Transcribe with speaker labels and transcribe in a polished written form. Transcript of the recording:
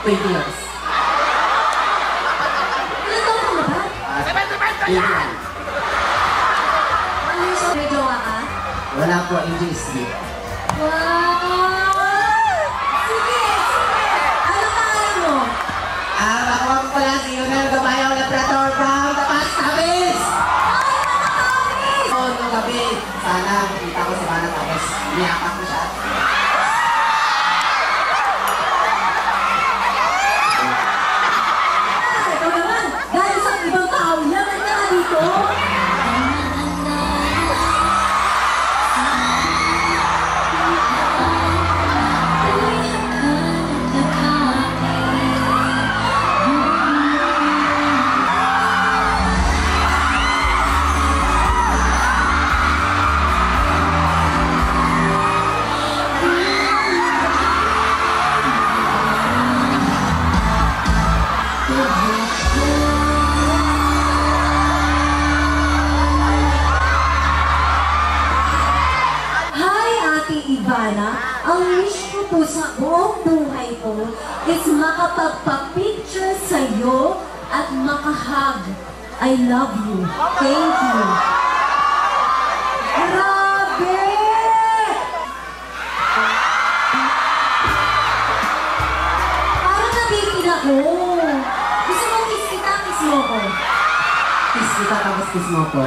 Speaker 1: 20 years.
Speaker 2: Ilan taon ka na ba?
Speaker 1: 21.
Speaker 2: Ano yung so, may jowa ka?
Speaker 1: Wala po, AJC.
Speaker 2: Wow! Sige! Ano pangalan mo?
Speaker 1: Makuha ko pala si Yunel Gabayaw Labrador from the past Tavis!
Speaker 2: Ay, nakakabis!
Speaker 1: So, nung gabi, sana makita ko si Mana tapos niyapak ko siya.
Speaker 2: Ito naman, dahil sa ibang tao, yaman ka na dito. Ang wish ko po sa buong buhay ko is makapagpa-picture sa'yo at makahug. I love you. Thank you. Grabe! Parang nabitin ako. Gusto mo kiss kita, kiss mo ko.
Speaker 1: Kiss kita tapos kiss mo ko.